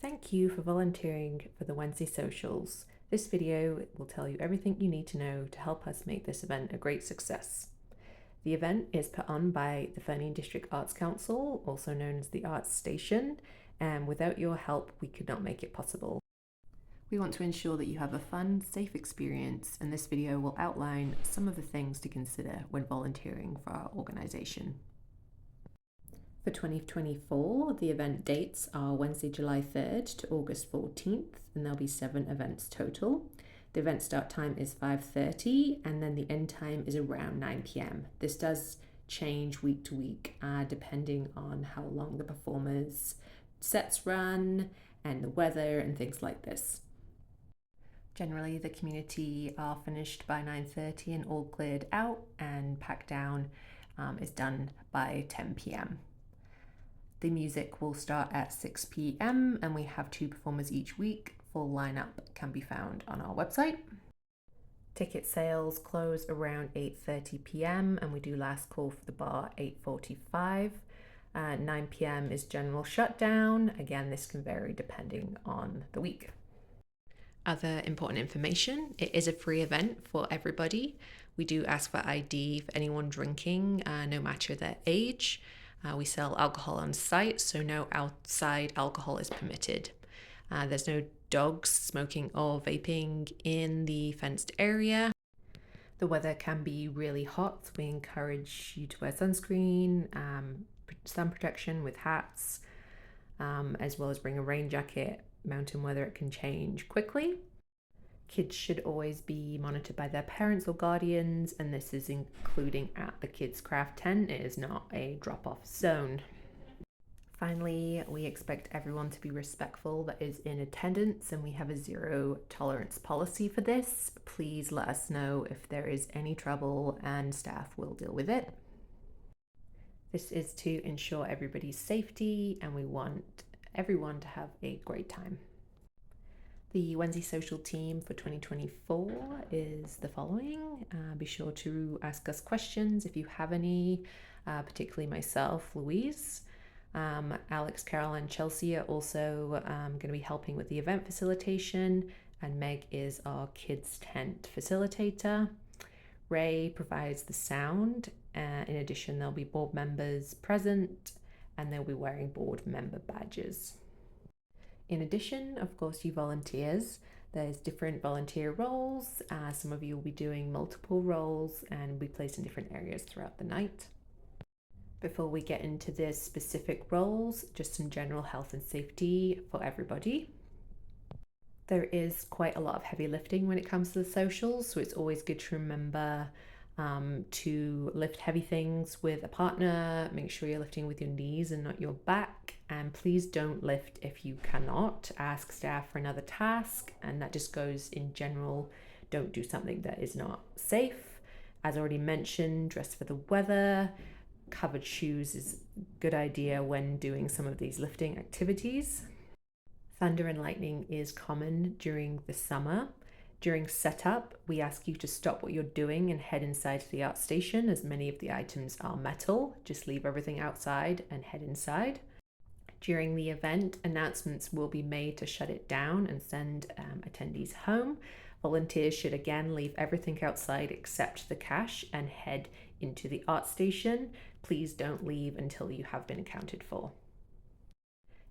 Thank you for volunteering for the Wednesday Socials. This video will tell you everything you need to know to help us make this event a great success. The event is put on by the Fernie District Arts Council, also known as the Arts Station, and without your help, we could not make it possible. We want to ensure that you have a fun, safe experience, and this video will outline some of the things to consider when volunteering for our organisation. For 2024, the event dates are Wednesday, July 3rd to August 14th, and there'll be 7 events total. The event start time is 5:30, and then the end time is around 9 p.m. This does change week to week, depending on how long the performers' sets run and the weather and things like this. Generally, the community are finished by 9:30 and all cleared out, and pack down is done by 10 p.m. The music will start at 6 p.m. and we have 2 performers each week. Full lineup can be found on our website. Ticket sales close around 8:30 p.m. and we do last call for the bar 8:45. 9 p.m. is general shutdown. Again, this can vary depending on the week. Other important information: it is a free event for everybody. We do ask for ID for anyone drinking, no matter their age. We sell alcohol on site, so no outside alcohol is permitted. There's no dogs smoking or vaping in the fenced area. The weather can be really hot. We encourage you to wear sunscreen, sun protection with hats, as well as bring a rain jacket. Mountain weather, it can change quickly. Kids should always be monitored by their parents or guardians, and this is including at the kids' craft tent. It is not a drop-off zone. Finally, we expect everyone to be respectful that is in attendance, and we have a zero tolerance policy for this. Please let us know if there is any trouble and staff will deal with it. This is to ensure everybody's safety, and we want everyone to have a great time. The Wednesday Social team for 2024 is the following. Be sure to ask us questions if you have any, particularly myself, Louise. Alex, Carol, and Chelsea are also going to be helping with the event facilitation, and Meg is our kids tent facilitator. Ray provides the sound. In addition, there'll be board members present, and they'll be wearing board member badges. In addition, of course, you volunteers, there's different volunteer roles. Some of you will be doing multiple roles and be placed in different areas throughout the night. Before we get into the specific roles, just some general health and safety for everybody. There is quite a lot of heavy lifting when it comes to the socials, so it's always good to remember to lift heavy things with a partner. Make sure you're lifting with your knees and not your back, and please don't lift if you cannot. Ask staff for another task, and that just goes in general. Don't do something that is not safe. As already mentioned, dress for the weather. Covered shoes is a good idea when doing some of these lifting activities. Thunder and lightning is common during the summer. During setup, we ask you to stop what you're doing and head inside the art station, as many of the items are metal. Just leave everything outside and head inside. During the event, announcements will be made to shut it down and send attendees home. Volunteers should again leave everything outside except the cash and head into the art station. Please don't leave until you have been accounted for.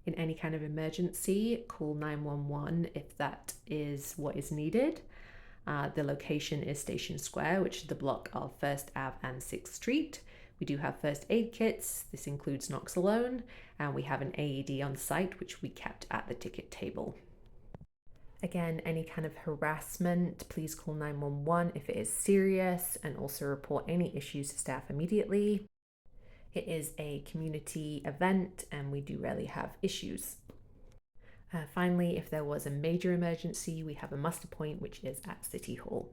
In any kind of emergency, call 911 if that is what is needed. The location is Station Square, which is the block of 1st Ave and 6th Street. We do have first aid kits. This includes Noxalone, and we have an AED on site, which we kept at the ticket table. Again, any kind of harassment, please call 911 if it is serious, and also report any issues to staff immediately. It is a community event and we do rarely have issues. Finally, if there was a major emergency, we have a muster point, which is at City Hall.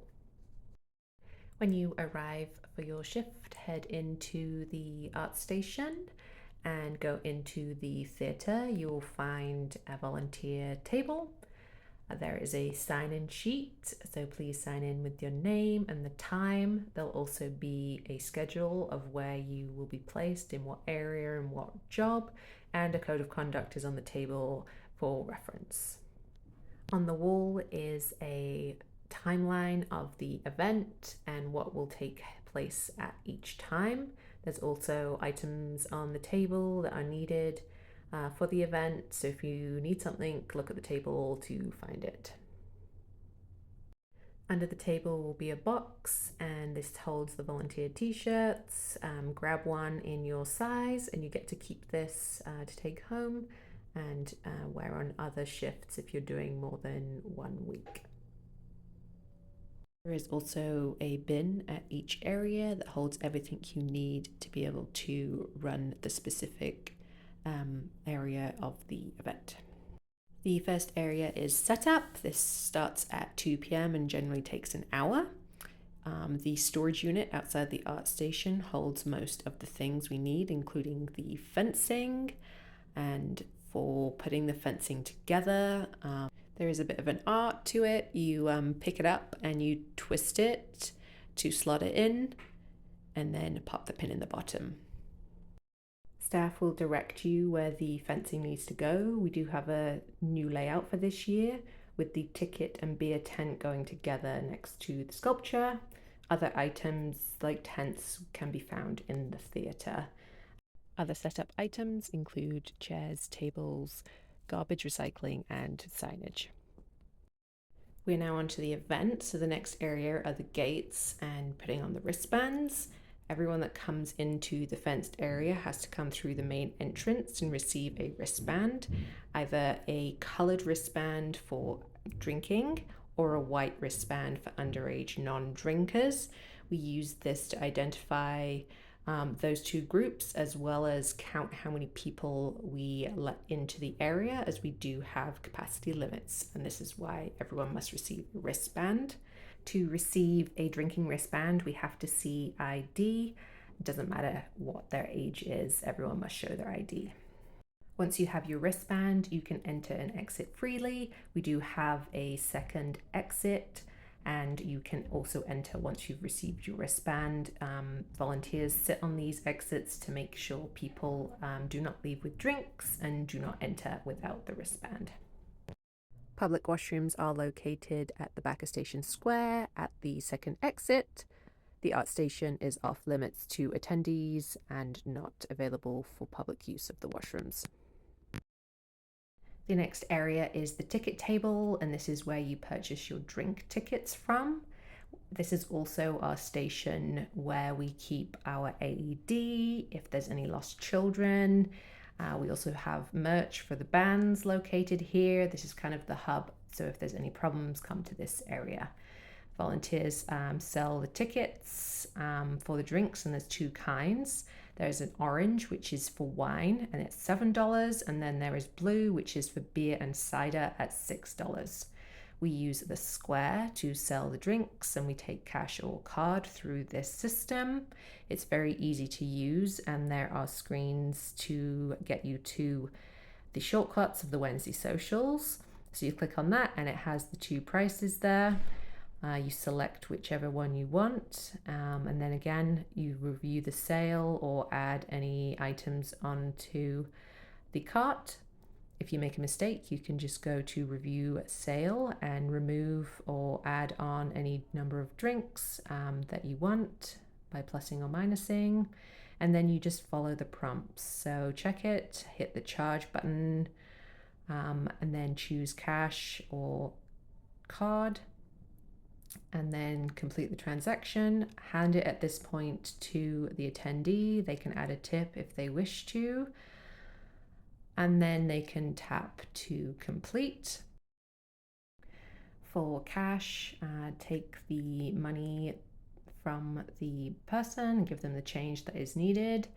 When you arrive for your shift, head into the art station and go into the theatre. You will find a volunteer table. There is a sign-in sheet, so please sign in with your name and the time. There'll also be a schedule of where you will be placed, in what area and what job, and a code of conduct is on the table for reference. On the wall is a timeline of the event and what will take place at each time. There's also items on the table that are needed for the event, so if you need something, look at the table to find it. Under the table will be a box, and this holds the volunteer t-shirts. Grab one in your size and you get to keep this to take home and wear on other shifts if you're doing more than 1 week. There is also a bin at each area that holds everything you need to be able to run the specific area of the event. The first area is setup. This starts at 2 p.m. and generally takes an hour. The storage unit outside the art station holds most of the things we need, including the fencing. And for putting the fencing together, there is a bit of an art to it. You pick it up and you twist it to slot it in and then pop the pin in the bottom. Staff will direct you where the fencing needs to go. We do have a new layout for this year with the ticket and beer tent going together next to the sculpture. Other items like tents can be found in the theatre. Other setup items include chairs, tables, garbage recycling and signage. We're now onto the event, so the next area are the gates and putting on the wristbands. Everyone that comes into the fenced area has to come through the main entrance and receive a wristband, either a coloured wristband for drinking or a white wristband for underage non-drinkers. We use this to identify those two groups, as well as count how many people we let into the area, as we do have capacity limits, and this is why everyone must receive a wristband. To receive a drinking wristband, we have to see ID. It doesn't matter what their age is, everyone must show their ID. Once you have your wristband, you can enter and exit freely. We do have a second exit, and you can also enter once you've received your wristband. Volunteers sit on these exits to make sure people do not leave with drinks and do not enter without the wristband. Public washrooms are located at the back of Station Square at the second exit. The art station is off limits to attendees and not available for public use of the washrooms. The next area is the ticket table, and this is where you purchase your drink tickets from. This is also our station where we keep our AED if there's any lost children. We also have merch for the bands located here. This is kind of the hub, so if there's any problems, come to this area. Volunteers sell the tickets for the drinks, and there's two kinds. There's an orange, which is for wine, and it's $7, and then there is blue, which is for beer and cider at $6. We use the square to sell the drinks, and we take cash or card through this system. It's very easy to use, and there are screens to get you to the shortcuts of the Wednesday socials. So you click on that and it has the two prices there. You select whichever one you want, and then again you review the sale or add any items onto the cart. If you make a mistake, you can just go to review sale and remove or add on any number of drinks that you want by plussing or minusing, and then you just follow the prompts. So check it, hit the charge button, and then choose cash or card, and then complete the transaction. Hand it at this point to the attendee. They can add a tip if they wish to, and then they can tap to complete. For cash, take the money from the person and give them the change that is needed.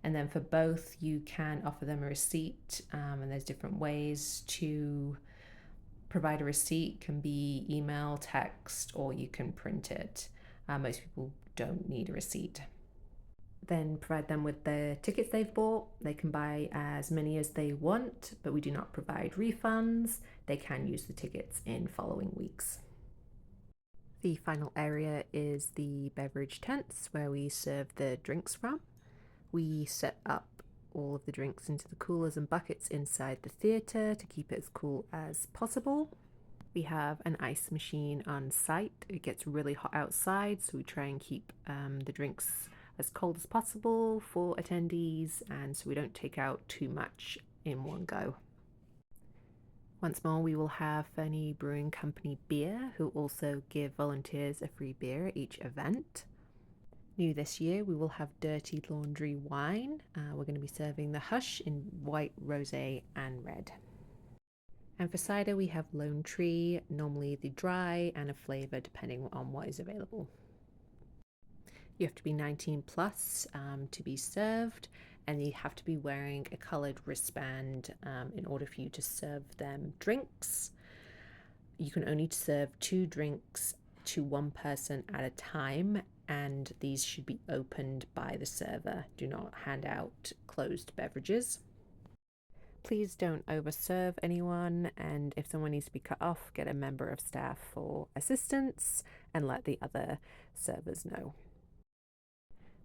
And then for both, you can offer them a receipt, and there's different ways to provide a receipt. Can be email, text, or you can print it. Most people don't need a receipt. Then provide them with the tickets they've bought. They can buy as many as they want, but we do not provide refunds. They can use the tickets in following weeks. The final area is the beverage tents where we serve the drinks from. We set up all of the drinks into the coolers and buckets inside the theatre to keep it as cool as possible. We have an ice machine on site. It gets really hot outside, so we try and keep the drinks as cold as possible for attendees, and so we don't take out too much in one go. Once more, we will have Fernie Brewing Company beer, who also give volunteers a free beer at each event. New this year, we will have Dirty Laundry wine. We're going to be serving the Hush in white, rosé, and red. And for cider, we have Lone Tree, normally the dry and a flavour depending on what is available. You have to be 19 plus to be served, and you have to be wearing a coloured wristband in order for you to serve them drinks. You can only serve 2 drinks to one person at a time, and these should be opened by the server. Do not hand out closed beverages. Please don't overserve anyone, and if someone needs to be cut off, get a member of staff for assistance and let the other servers know.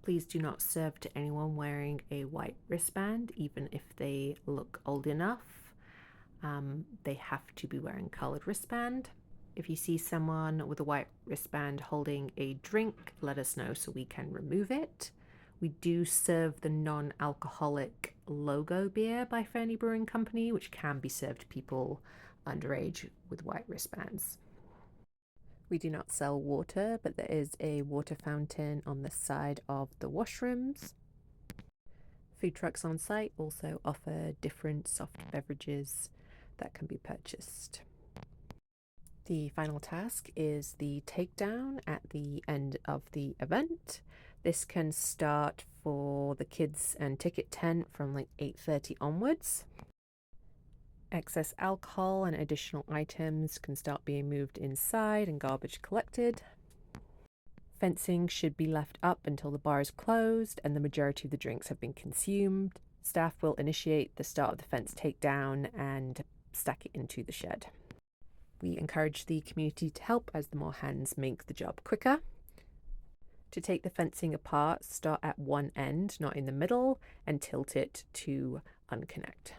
Please do not serve to anyone wearing a white wristband, even if they look old enough. They have to be wearing coloured wristband. If you see someone with a white wristband holding a drink, let us know so we can remove it. We do serve the non-alcoholic logo beer by Fernie Brewing Company, which can be served to people underage with white wristbands. We do not sell water, but there is a water fountain on the side of the washrooms. Food trucks on site also offer different soft beverages that can be purchased. The final task is the takedown at the end of the event. This can start for the kids and ticket tent from like 8:30 onwards. Excess alcohol and additional items can start being moved inside and garbage collected. Fencing should be left up until the bar is closed and the majority of the drinks have been consumed. Staff will initiate the start of the fence takedown and stack it into the shed. We encourage the community to help, as the more hands make the job quicker. To take the fencing apart, start at one end, not in the middle, and tilt it to unconnect.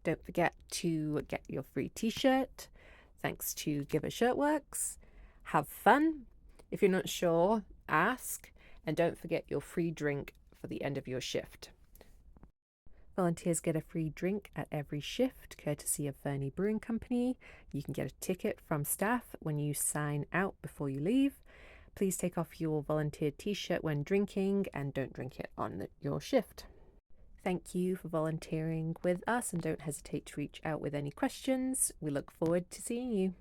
Don't forget to get your free t-shirt, thanks to Give a Shirtworks. Have fun. If you're not sure, ask, and don't forget your free drink for the end of your shift. Volunteers get a free drink at every shift, courtesy of Fernie Brewing Company. You can get a ticket from staff when you sign out before you leave. Please take off your volunteer t-shirt when drinking and don't drink it on your shift. Thank you for volunteering with us, and don't hesitate to reach out with any questions. We look forward to seeing you.